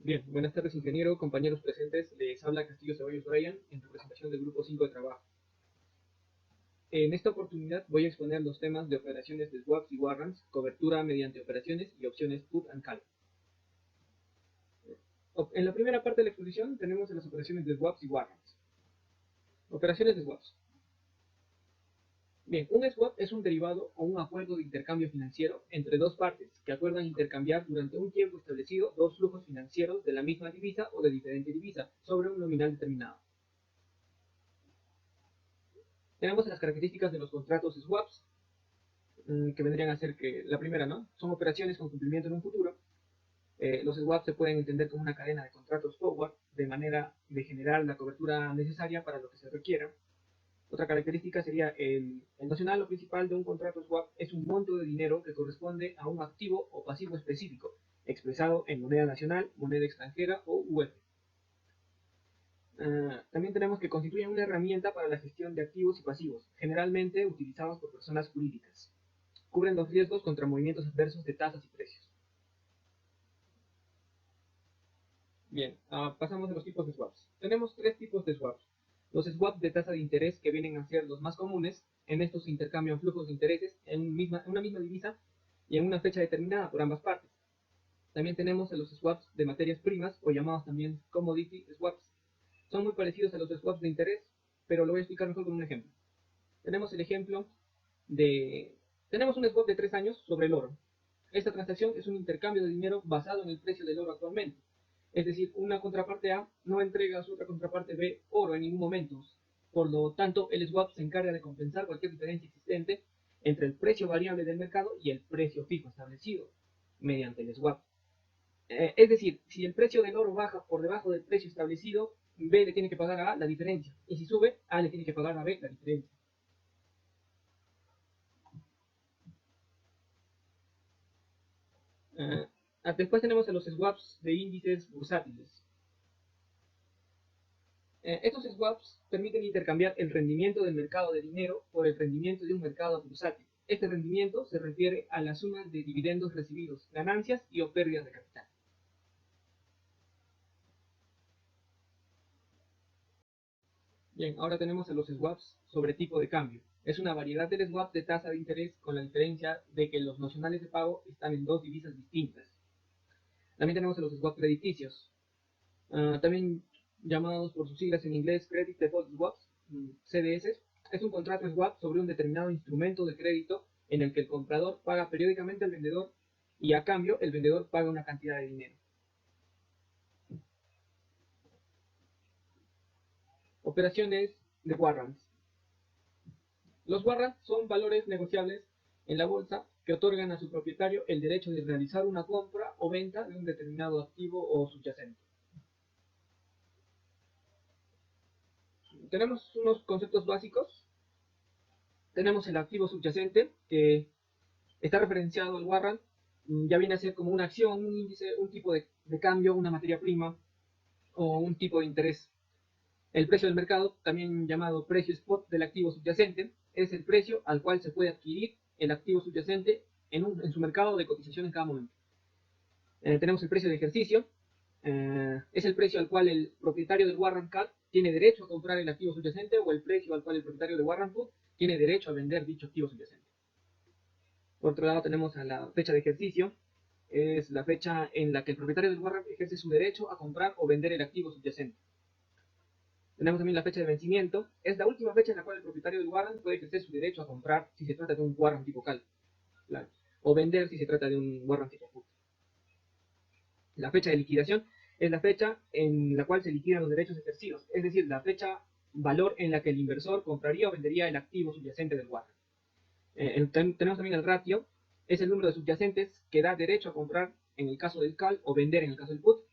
Bien, buenas tardes ingeniero, compañeros presentes, les habla Castillo Ceballos Brian en representación del grupo 5 de trabajo. En esta oportunidad voy a exponer los temas de operaciones de swaps y warrants, cobertura mediante operaciones y opciones put and call. En la primera parte de la exposición tenemos las operaciones de swaps y warrants. Operaciones de swaps. Bien, un swap es un derivado o un acuerdo de intercambio financiero entre dos partes que acuerdan intercambiar durante un tiempo establecido dos flujos financieros de la misma divisa o de diferente divisa sobre un nominal determinado. Tenemos las características de los contratos swaps, que vendrían a ser que la primera, ¿no? Son operaciones con cumplimiento en un futuro. Los swaps se pueden entender como una cadena de contratos forward de manera de generar la cobertura necesaria para lo que se requiera. Otra característica sería el nocional o principal de un contrato swap es un monto de dinero que corresponde a un activo o pasivo específico, expresado en moneda nacional, moneda extranjera o UF. También tenemos que constituyen una herramienta para la gestión de activos y pasivos, generalmente utilizados por personas jurídicas. Cubren los riesgos contra movimientos adversos de tasas y precios. Bien, pasamos a los tipos de swaps. Tenemos tres tipos de swaps. Los swaps de tasa de interés, que vienen a ser los más comunes. En estos se intercambian flujos de intereses en una misma divisa y en una fecha determinada por ambas partes. También tenemos los swaps de materias primas, o llamados también commodity swaps. Son muy parecidos a los swaps de interés, pero lo voy a explicar mejor con un ejemplo. Tenemos el ejemplo de... Tenemos un swap de 3 años sobre el oro. Esta transacción es un intercambio de dinero basado en el precio del oro actualmente. Es decir, una contraparte A no entrega a su otra contraparte B oro en ningún momento. Por lo tanto, el swap se encarga de compensar cualquier diferencia existente entre el precio variable del mercado y el precio fijo establecido mediante el swap. Es decir, si el precio del oro baja por debajo del precio establecido, B le tiene que pagar a A la diferencia. Y si sube, A le tiene que pagar a B la diferencia. Después tenemos los swaps de índices bursátiles. Estos swaps permiten intercambiar el rendimiento del mercado de dinero por el rendimiento de un mercado bursátil. Este rendimiento se refiere a la suma de dividendos recibidos, ganancias y o pérdidas de capital. Bien, ahora tenemos a los swaps sobre tipo de cambio. Es una variedad de swaps de tasa de interés con la diferencia de que los nocionales de pago están en dos divisas distintas. También tenemos a los swaps crediticios, también llamados por sus siglas en inglés Credit Default Swaps, CDS. Es un contrato swap sobre un determinado instrumento de crédito en el que el comprador paga periódicamente al vendedor y a cambio el vendedor paga una cantidad de dinero. Operaciones de warrants. Los warrants son valores negociables en la bolsa que otorgan a su propietario el derecho de realizar una compra o venta de un determinado activo o subyacente. Tenemos unos conceptos básicos. Tenemos el activo subyacente, que está referenciado al warrant. Ya viene a ser como una acción, un índice, un tipo de cambio, una materia prima o un tipo de interés. El precio del mercado, también llamado precio spot del activo subyacente, es el precio al cual se puede adquirir el activo subyacente en su mercado de cotización en cada momento. Tenemos el precio de ejercicio, es el precio al cual el propietario del warrant call tiene derecho a comprar el activo subyacente, o el precio al cual el propietario del warrant put tiene derecho a vender dicho activo subyacente. Por otro lado tenemos a la fecha de ejercicio, es la fecha en la que el propietario del warrant ejerce su derecho a comprar o vender el activo subyacente. Tenemos también la fecha de vencimiento, es la última fecha en la cual el propietario del warrant puede ejercer su derecho a comprar si se trata de un warrant tipo call, claro, o vender si se trata de un warrant tipo put. La fecha de liquidación es la fecha en la cual se liquidan los derechos ejercidos, es decir, la fecha valor en la que el inversor compraría o vendería el activo subyacente del warrant. Tenemos también el ratio, es el número de subyacentes que da derecho a comprar en el caso del call o vender en el caso del put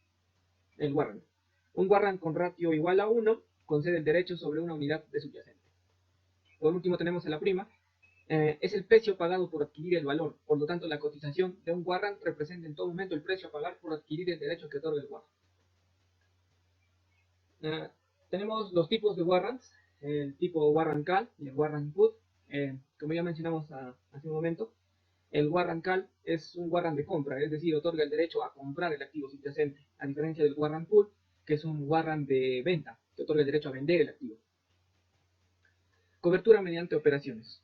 el warrant. Un warrant con ratio igual a 1 concede el derecho sobre una unidad de subyacente. Por último tenemos la prima, es el precio pagado por adquirir el valor. Por lo tanto, la cotización de un warrant representa en todo momento el precio a pagar por adquirir el derecho que otorga el warrant. Tenemos los tipos de warrants, el tipo warrant call y el warrant put, como ya mencionamos hace un momento. El warrant call es un warrant de compra, es decir, otorga el derecho a comprar el activo subyacente, a diferencia del warrant pool, que es un warrant de venta, que otorga el derecho a vender el activo. Cobertura mediante operaciones.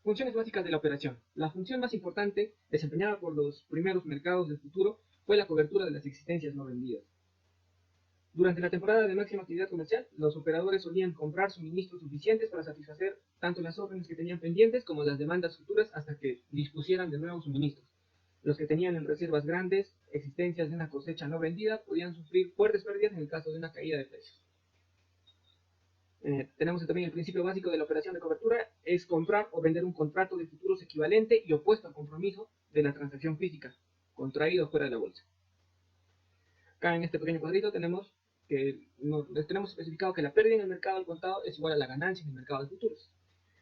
Funciones básicas de la operación. La función más importante desempeñada por los primeros mercados del futuro fue la cobertura de las existencias no vendidas. Durante la temporada de máxima actividad comercial, los operadores solían comprar suministros suficientes para satisfacer tanto las órdenes que tenían pendientes como las demandas futuras hasta que dispusieran de nuevos suministros. Los que tenían en reservas grandes existencias de una cosecha no vendida podían sufrir fuertes pérdidas en el caso de una caída de precios. Tenemos también el principio básico de la operación de cobertura, es comprar o vender un contrato de futuros equivalente y opuesto al compromiso de la transacción física, contraído fuera de la bolsa. Acá en este pequeño cuadrito tenemos especificado que la pérdida en el mercado al contado es igual a la ganancia en el mercado de futuros,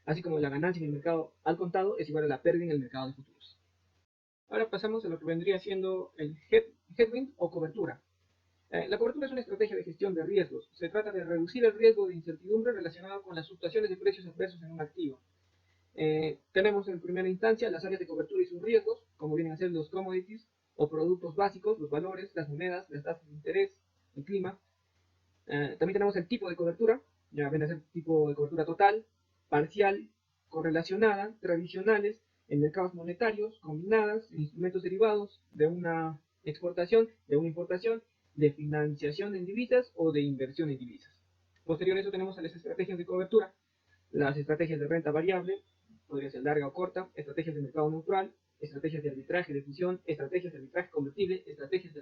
así como la ganancia en el mercado al contado es igual a la pérdida en el mercado de futuros. Ahora pasamos a lo que vendría siendo el headwind o cobertura. La cobertura es una estrategia de gestión de riesgos. Se trata de reducir el riesgo de incertidumbre relacionado con las fluctuaciones de precios adversos en un activo. Tenemos en primera instancia las áreas de cobertura y sus riesgos, como vienen a ser los commodities o productos básicos, los valores, las monedas, las tasas de interés, el clima. También tenemos el tipo de cobertura, ya viene a ser tipo de cobertura total, parcial, correlacionada, tradicionales, en mercados monetarios, combinadas, en instrumentos derivados, de una exportación, de una importación, de financiación en divisas o de inversión en divisas. Posterior a eso tenemos a las estrategias de cobertura, las estrategias de renta variable, podría ser larga o corta, estrategias de mercado neutral, estrategias de arbitraje de fusión, estrategias de arbitraje convertible, estrategias de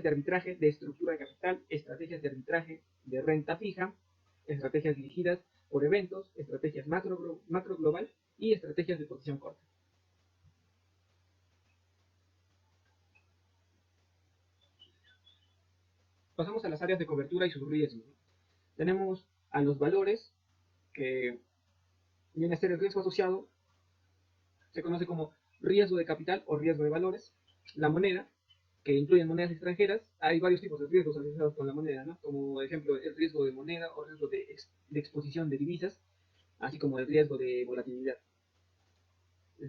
arbitraje de estructura de capital, estrategias de arbitraje de renta fija, estrategias dirigidas por eventos, estrategias macro global y estrategias de posición corta. Pasamos a las áreas de cobertura y sus riesgos. Tenemos a los valores, que viene a ser el riesgo asociado, se conoce como riesgo de capital o riesgo de valores. La moneda, que incluyen monedas extranjeras, hay varios tipos de riesgos asociados con la moneda, ¿no? Como ejemplo el riesgo de moneda o riesgo de exposición de divisas, así como el riesgo de volatilidad.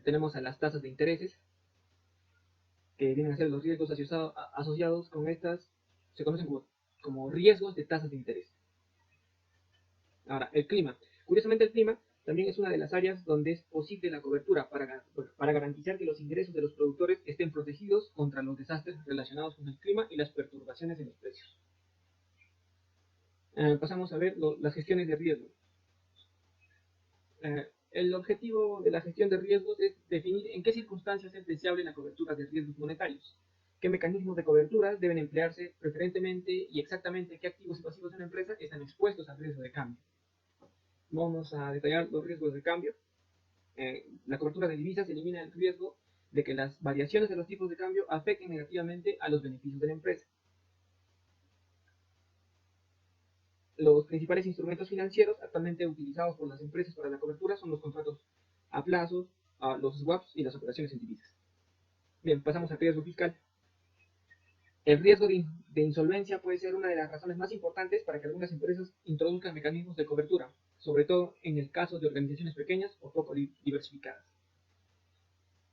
Tenemos a las tasas de intereses, que vienen a ser los riesgos asociados con estas, se conocen como riesgos de tasas de interés. Ahora, el clima. Curiosamente, el clima también es una de las áreas donde es posible la cobertura para garantizar que los ingresos de los productores estén protegidos contra los desastres relacionados con el clima y las perturbaciones en los precios. Pasamos a ver las gestiones de riesgo. El objetivo de la gestión de riesgos es definir en qué circunstancias es deseable la cobertura de riesgos monetarios, qué mecanismos de cobertura deben emplearse preferentemente y exactamente qué activos y pasivos de una empresa están expuestos al riesgo de cambio. Vamos a detallar los riesgos de cambio. La cobertura de divisas elimina el riesgo de que las variaciones de los tipos de cambio afecten negativamente a los beneficios de la empresa. Los principales instrumentos financieros actualmente utilizados por las empresas para la cobertura son los contratos a plazos, los swaps y las operaciones en divisas. Bien, pasamos al riesgo fiscal. El riesgo de insolvencia puede ser una de las razones más importantes para que algunas empresas introduzcan mecanismos de cobertura, sobre todo en el caso de organizaciones pequeñas o poco diversificadas.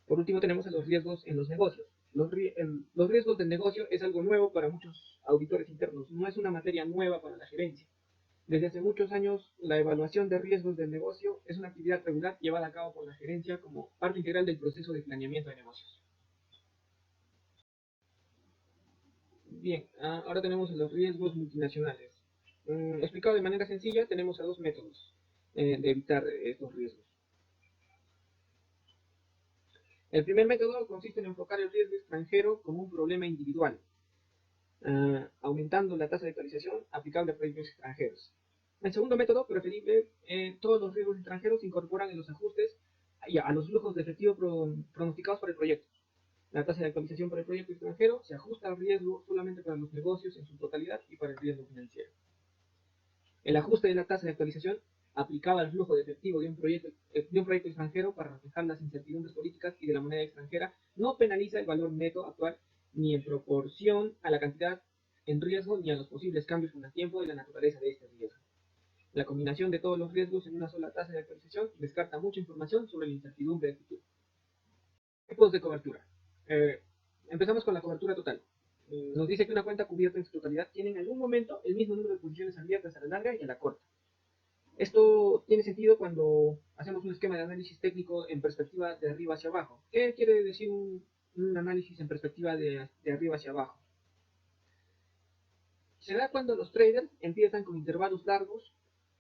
Por último, tenemos a los riesgos en los negocios. Los riesgos del negocio es algo nuevo para muchos auditores internos, no es una materia nueva para la gerencia. Desde hace muchos años, la evaluación de riesgos del negocio es una actividad regular llevada a cabo por la gerencia como parte integral del proceso de planeamiento de negocios. Bien, ahora tenemos los riesgos multinacionales. Explicado de manera sencilla, tenemos a dos métodos de evitar estos riesgos. El primer método consiste en enfocar el riesgo extranjero como un problema individual, aumentando la tasa de actualización aplicable a proyectos extranjeros. El segundo método, preferible, todos los riesgos extranjeros se incorporan en los ajustes y a los flujos de efectivo pronosticados por el proyecto. La tasa de actualización para el proyecto extranjero se ajusta al riesgo solamente para los negocios en su totalidad y para el riesgo financiero. El ajuste de la tasa de actualización aplicada al flujo de efectivo de un proyecto extranjero para reflejar las incertidumbres políticas y de la moneda extranjera no penaliza el valor neto actual ni en proporción a la cantidad en riesgo ni a los posibles cambios con el tiempo y la naturaleza de este riesgo. La combinación de todos los riesgos en una sola tasa de actualización descarta mucha información sobre la incertidumbre del futuro. Tipos de cobertura. Empezamos con la cobertura total. Nos dice que una cuenta cubierta en su totalidad tiene en algún momento el mismo número de posiciones abiertas a la larga y a la corta. Esto tiene sentido cuando hacemos un esquema de análisis técnico en perspectiva de arriba hacia abajo. ¿Qué quiere decir un análisis en perspectiva de arriba hacia abajo? Se da cuando los traders empiezan con intervalos largos,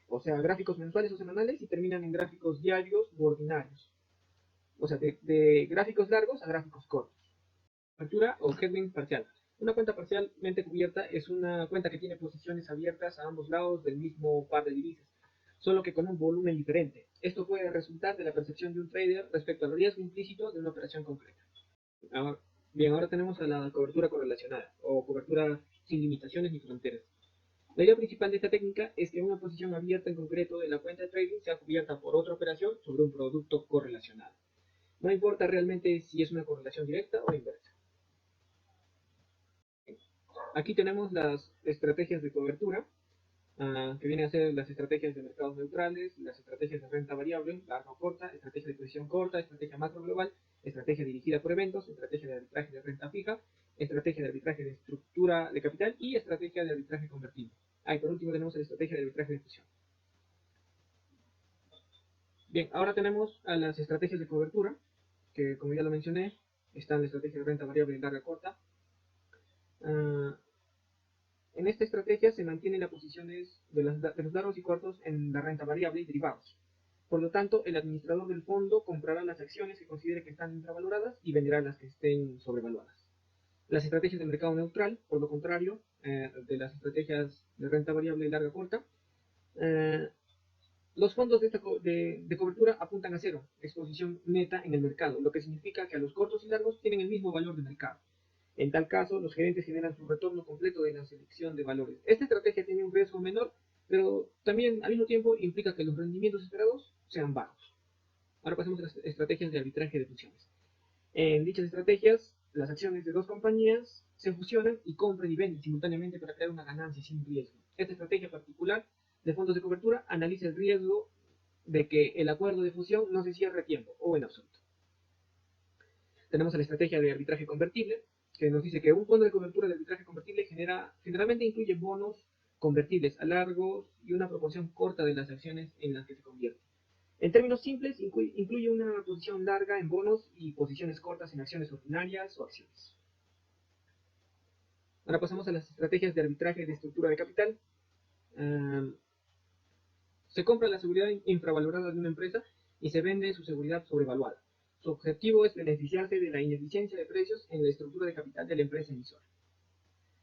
o sea, gráficos mensuales o semanales, y terminan en gráficos diarios u ordinarios. O sea, de gráficos largos a gráficos cortos. Cobertura o hedging parcial. Una cuenta parcialmente cubierta es una cuenta que tiene posiciones abiertas a ambos lados del mismo par de divisas, solo que con un volumen diferente. Esto puede resultar de la percepción de un trader respecto al riesgo implícito de una operación concreta. Ahora tenemos a la cobertura correlacionada o cobertura sin limitaciones ni fronteras. La idea principal de esta técnica es que una posición abierta en concreto de la cuenta de trading sea cubierta por otra operación sobre un producto correlacionado. No importa realmente si es una correlación directa o inversa. Aquí tenemos las estrategias de cobertura, que vienen a ser las estrategias de mercados neutrales, las estrategias de renta variable, larga o corta, estrategia de posición corta, estrategia macro global, estrategia dirigida por eventos, estrategia de arbitraje de renta fija, estrategia de arbitraje de estructura de capital y estrategia de arbitraje convertible. Y por último tenemos la estrategia de arbitraje de fusión. Bien, ahora tenemos a las estrategias de cobertura, que como ya lo mencioné, están la estrategia de renta variable larga corta. En esta estrategia se mantienen las posiciones de los largos y cortos en la renta variable y derivados. Por lo tanto, el administrador del fondo comprará las acciones que considere que están infravaloradas y venderá las que estén sobrevaluadas. Las estrategias de mercado neutral, por lo contrario, de las estrategias de renta variable y larga corta, los fondos de cobertura apuntan a cero, exposición neta en el mercado, lo que significa que a los cortos y largos tienen el mismo valor de mercado. En tal caso, los gerentes generan su retorno completo de la selección de valores. Esta estrategia tiene un riesgo menor, pero también al mismo tiempo implica que los rendimientos esperados sean bajos. Ahora pasemos a las estrategias de arbitraje de fusiones. En dichas estrategias, las acciones de dos compañías se fusionan y compran y venden simultáneamente para crear una ganancia sin riesgo. Esta estrategia particular de fondos de cobertura analiza el riesgo de que el acuerdo de fusión no se cierre a tiempo o en absoluto. Tenemos la estrategia de arbitraje convertible, que nos dice que un fondo de cobertura de arbitraje convertible generalmente incluye bonos convertibles a largos y una proporción corta de las acciones en las que se convierte. En términos simples, incluye una posición larga en bonos y posiciones cortas en acciones ordinarias o acciones. Ahora pasamos a las estrategias de arbitraje de estructura de capital. Se compra la seguridad infravalorada de una empresa y se vende su seguridad sobrevaluada. Su objetivo es beneficiarse de la ineficiencia de precios en la estructura de capital de la empresa emisora.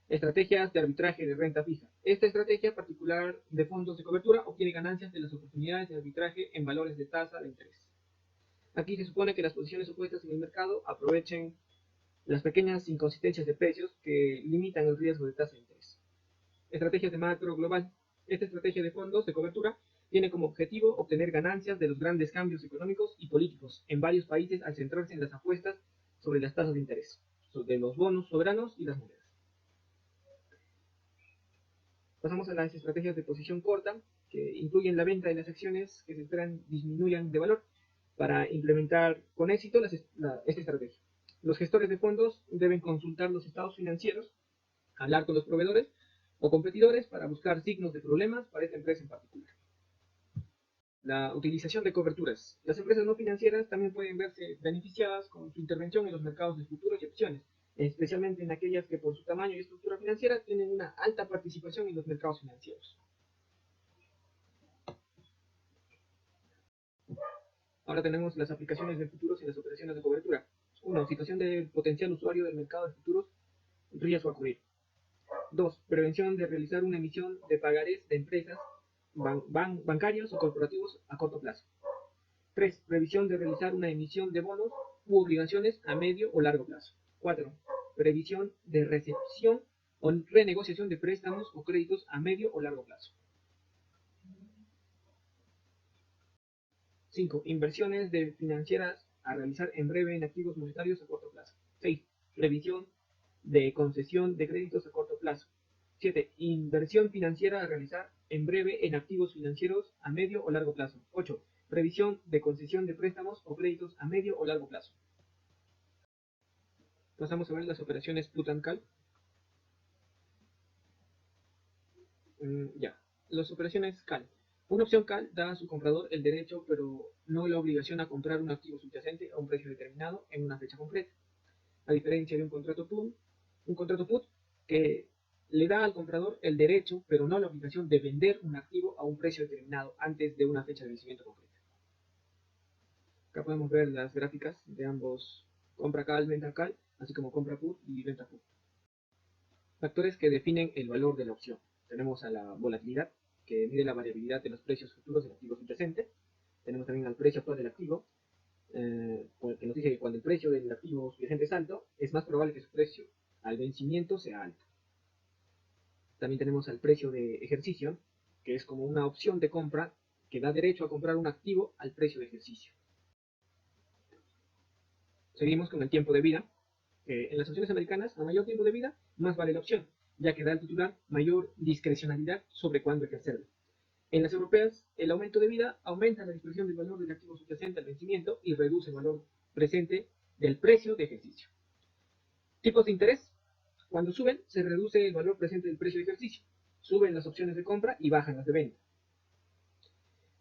Estrategias de arbitraje de renta fija. Esta estrategia particular de fondos de cobertura obtiene ganancias de las oportunidades de arbitraje en valores de tasa de interés. Aquí se supone que las posiciones opuestas en el mercado aprovechen las pequeñas inconsistencias de precios que limitan el riesgo de tasa de interés. Estrategias de macro global. Esta estrategia de fondos de cobertura tiene como objetivo obtener ganancias de los grandes cambios económicos y políticos en varios países al centrarse en las apuestas sobre las tasas de interés, de los bonos soberanos y las monedas. Pasamos a las estrategias de posición corta, que incluyen la venta de las acciones que se esperan disminuyan de valor para implementar con éxito esta estrategia. Los gestores de fondos deben consultar los estados financieros, hablar con los proveedores o competidores para buscar signos de problemas para esta empresa en particular. La utilización de coberturas. Las empresas no financieras también pueden verse beneficiadas con su intervención en los mercados de futuros y opciones, especialmente en aquellas que por su tamaño y estructura financiera tienen una alta participación en los mercados financieros. Ahora tenemos las aplicaciones de futuros y las operaciones de cobertura. 1. Situación del potencial usuario del mercado de futuros, riesgo a cubrir. 2. Prevención de realizar una emisión de pagarés de empresas, bancarios o corporativos a corto plazo. 3. Previsión de realizar una emisión de bonos u obligaciones a medio o largo plazo. 4. Previsión de recepción o renegociación de préstamos o créditos a medio o largo plazo. 5. Inversiones financieras a realizar en breve en activos monetarios a corto plazo. 6. Previsión de concesión de créditos a corto plazo. 7. Inversión financiera a realizar en breve en activos financieros a medio o largo plazo. 8. Previsión de concesión de préstamos o créditos a medio o largo plazo. Pasamos a ver las operaciones put and call. Las operaciones call. Una opción call da a su comprador el derecho, pero no la obligación a comprar un activo subyacente a un precio determinado en una fecha concreta. A diferencia de un contrato put que le da al comprador el derecho, pero no la obligación de vender un activo a un precio determinado antes de una fecha de vencimiento concreta. Acá podemos ver las gráficas de ambos, compra call, venta call, así como compra put y venta put. Factores que definen el valor de la opción. Tenemos a la volatilidad, que mide la variabilidad de los precios futuros del activo subyacente. Tenemos también al precio actual del activo, que nos dice que cuando el precio del activo subyacente es alto, es más probable que su precio al vencimiento sea alto. También tenemos al precio de ejercicio, que es como una opción de compra que da derecho a comprar un activo al precio de ejercicio. Seguimos con el tiempo de vida. En las opciones americanas, a mayor tiempo de vida, más vale la opción, ya que da al titular mayor discrecionalidad sobre cuándo ejercerla. En las europeas, el aumento de vida aumenta la dispersión del valor del activo subyacente al vencimiento y reduce el valor presente del precio de ejercicio. Tipos de interés. Cuando suben, se reduce el valor presente del precio de ejercicio. Suben las opciones de compra y bajan las de venta.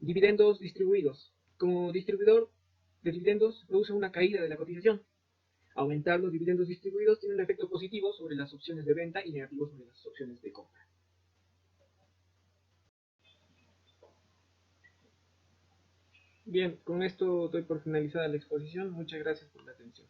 Dividendos distribuidos. Como distribuidor de dividendos, produce una caída de la cotización. Aumentar los dividendos distribuidos tiene un efecto positivo sobre las opciones de venta y negativo sobre las opciones de compra. Bien, con esto doy por finalizada la exposición. Muchas gracias por la atención.